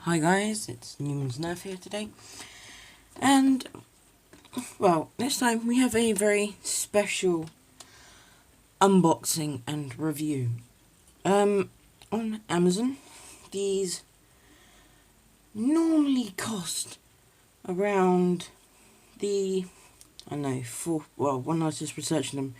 Hi guys, it's Newman's Nerf here today, and well, this time we have a very special unboxing and review. On Amazon, these normally cost around when I was just researching them,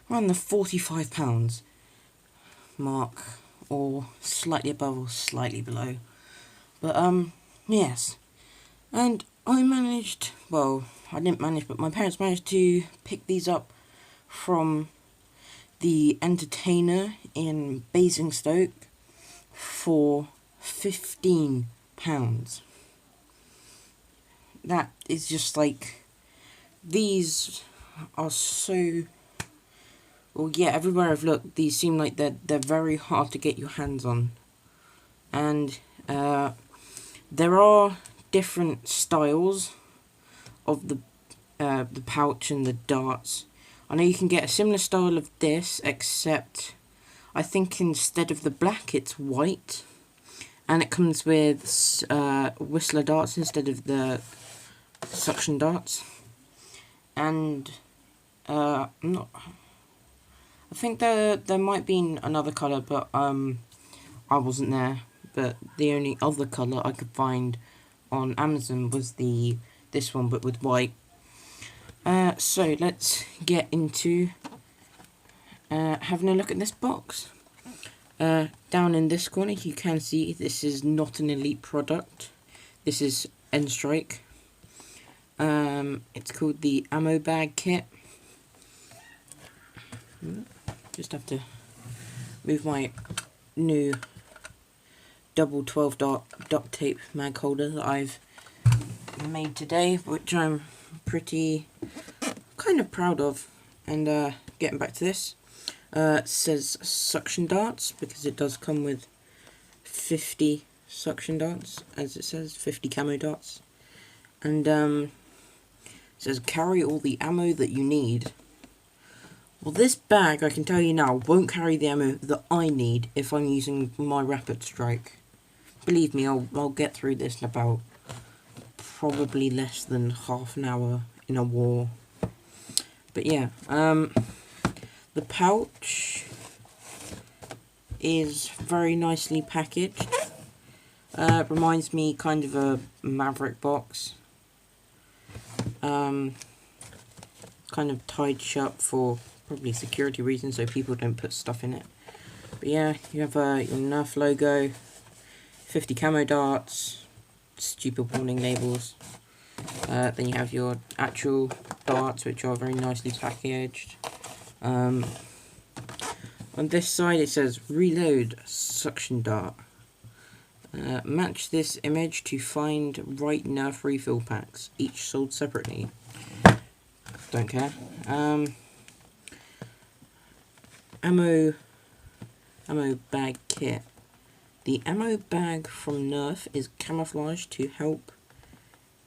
around the £45 mark, or slightly above or slightly below. But, yes. And I didn't manage, but my parents managed to pick these up from the Entertainer in Basingstoke for £15. That is just like, these are so, well, yeah, everywhere I've looked, these seem like they're very hard to get your hands on. And, there are different styles of the pouch and the darts. I know you can get a similar style of this, except I think instead of the black, it's white, and it comes with Whistler darts instead of the suction darts. And I think there might be another colour, but I wasn't there. But the only other colour I could find on Amazon was this one, but with white. So let's get into having a look at this box. Down in this corner you can see this is not an Elite product. This is N-Strike. It's called the Ammo Bag Kit. Just have to move my new double 12 dart duct tape mag holder that I've made today, which I'm kind of proud of. And getting back to this, it says suction darts because it does come with 50 suction darts, as it says, 50 camo darts. And it says carry all the ammo that you need. Well, this bag, I can tell you now, won't carry the ammo that I need if I'm using my Rapid Strike. Believe me, I'll get through this in about probably less than half an hour in a war. But yeah, the pouch is very nicely packaged. Reminds me kind of a Maverick box. Kind of tied shut for probably security reasons, so people don't put stuff in it. But yeah, you have your Nerf logo, 50 camo darts, stupid warning labels. Then you have your actual darts, which are very nicely packaged. On this side it says reload suction dart. Match this image to find right Nerf refill packs, each sold separately. Don't care. Ammo bag kit. The ammo bag from Nerf is camouflaged to help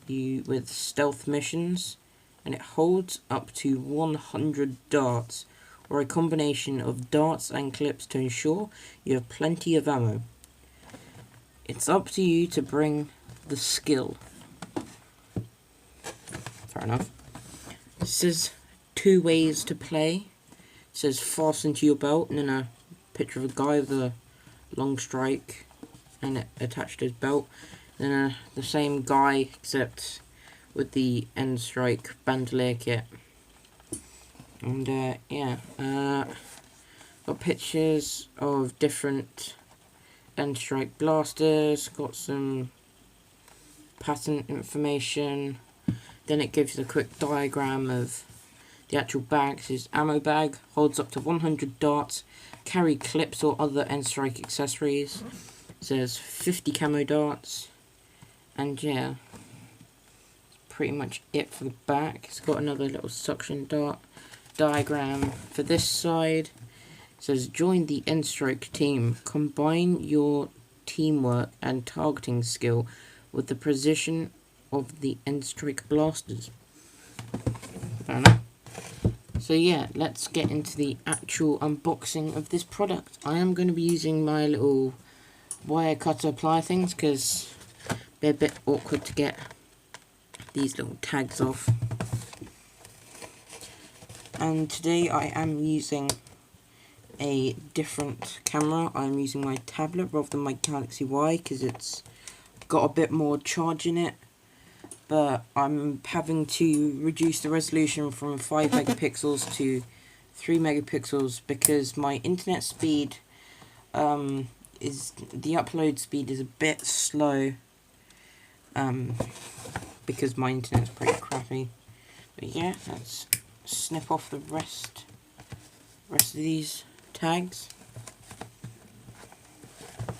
you with stealth missions, and it holds up to 100 darts, or a combination of darts and clips to ensure you have plenty of ammo. It's up to you to bring the skill. Fair enough. It says 2 ways to play. It says fasten to your belt, and then a picture of a guy with a long strike and it attached to his belt. Then the same guy, except with the N-Strike bandolier kit. And yeah, got pictures of different N-Strike blasters, got some patent information. Then it gives a quick diagram of the actual bag. It says ammo bag, holds up to 100 darts, carry clips or other N-Strike accessories. It says 50 camo darts. And yeah, pretty much it for the back. It's got another little suction dart diagram for this side. It says join the N-Strike team. Combine your teamwork and targeting skill with the precision of the N-Strike blasters. Fair enough. So yeah, let's get into the actual unboxing of this product. I am going to be using my little wire cutter plier things because they're a bit awkward to get these little tags off. And today I am using a different camera. I'm using my tablet rather than my Galaxy Y because it's got a bit more charge in it, but I'm having to reduce the resolution from 5 megapixels to 3 megapixels because my internet speed the upload speed is a bit slow because my internet's pretty crappy. But yeah, let's snip off the rest of these tags. I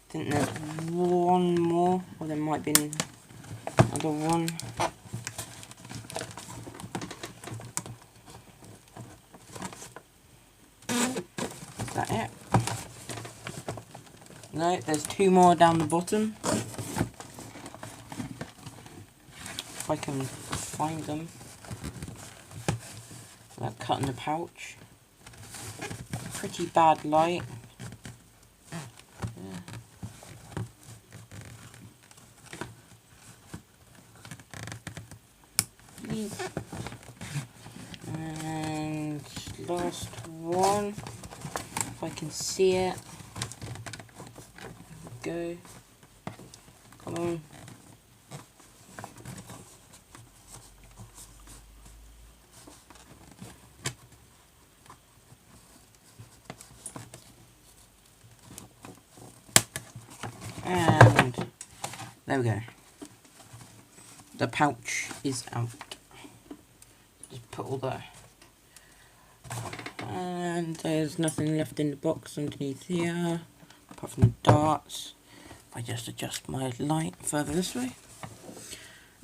think there's one more, or there might be another one. Is that it? No, there's 2 more down the bottom. If I can find them. Without cutting the pouch. Pretty bad light. And last one, if I can see it. There we go. Come on. And there we go. The pouch is out. Just put all that. And there's nothing left in the box underneath here, apart from the darts. If I just adjust my light further this way.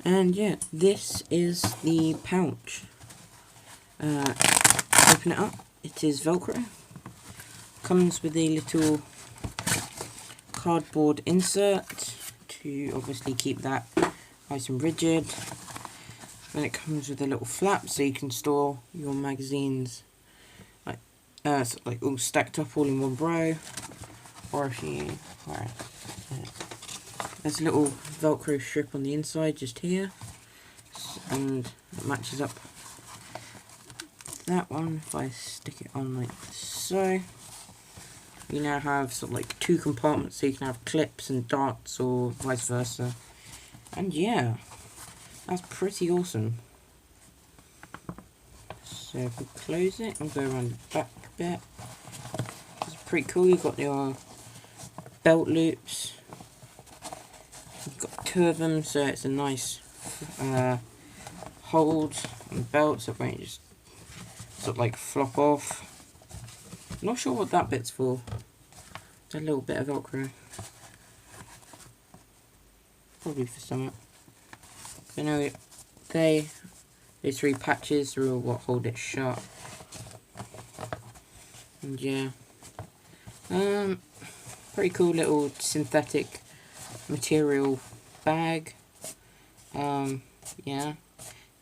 And yeah, this is the pouch. Open it up. It is Velcro. Comes with a little cardboard insert to obviously keep that nice and rigid. Then it comes with a little flap so you can store your magazines like all stacked up all in one row, or if you there's a little Velcro strip on the inside just here, and it matches up that one. If I stick it on like so, you now have sort of like 2 compartments, so you can have clips and darts or vice versa. And yeah, that's pretty awesome. So if we close it and go around the back bit, it's pretty cool. You've got your belt loops. You've got 2 of them, so it's a nice hold on the belt, so it won't just sort of like flop off. Not sure what that bit's for. It's a little bit of Velcro. Probably for something. I know these 3 patches are what hold it shut. And yeah, pretty cool little synthetic material bag. Yeah,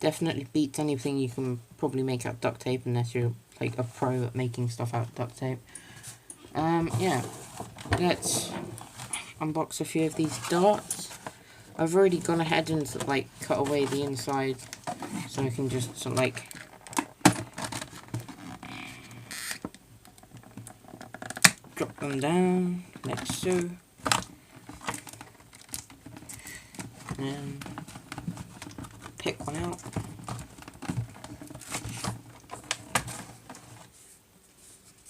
definitely beats anything you can probably make out of duct tape unless you're like a pro at making stuff out of duct tape. Yeah, let's unbox a few of these darts. I've already gone ahead and sort of like cut away the inside so I can just sort of like drop them down like so, and pick one out.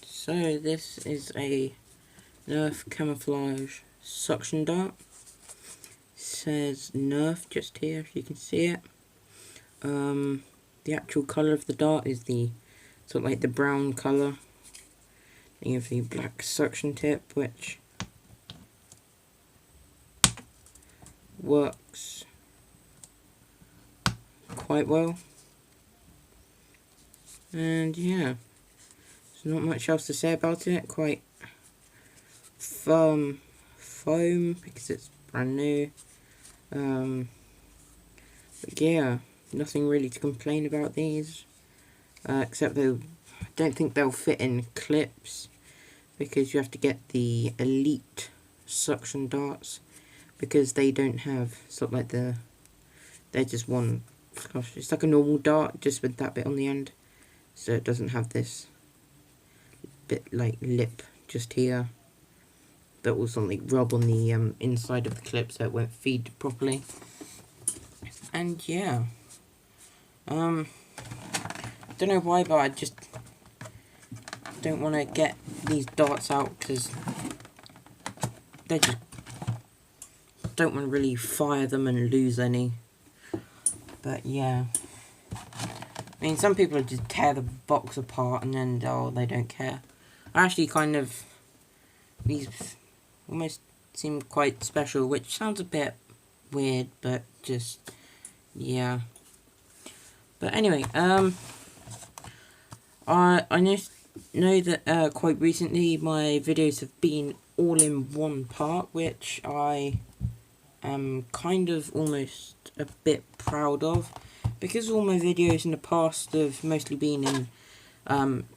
So this is a Nerf camouflage suction dart. Says Nerf just here if you can see it. The actual colour of the dart is the sort of like the brown colour. Then you have the black suction tip, which works quite well. And yeah, there's not much else to say about it. Quite firm foam because it's brand new. But yeah, nothing really to complain about these, except I don't think they'll fit in clips because you have to get the Elite suction darts, because they don't have sort of like they're just one, gosh, it's like a normal dart just with that bit on the end, so it doesn't have this bit like lip just here that will something rub on the inside of the clip so it won't feed properly. And yeah, don't know why, but I just don't want to get these darts out because they just don't want to really fire them and lose any. But yeah, I mean, some people just tear the box apart and then they don't care. I actually kind of, these almost seem quite special, which sounds a bit weird, but just, yeah. But anyway, I know that quite recently my videos have been all in one part, which I am kind of almost a bit proud of, because all my videos in the past have mostly been in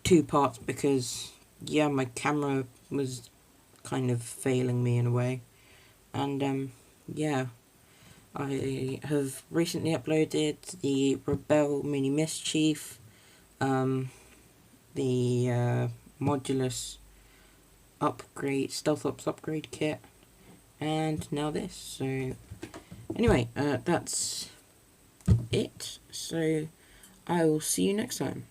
2 parts, because yeah, my camera was kind of failing me in a way, and yeah, I have recently uploaded the Rebel Mini Mischief, the Modulus upgrade, Stealth Ops upgrade kit, and now this. So anyway, that's it. So I will see you next time.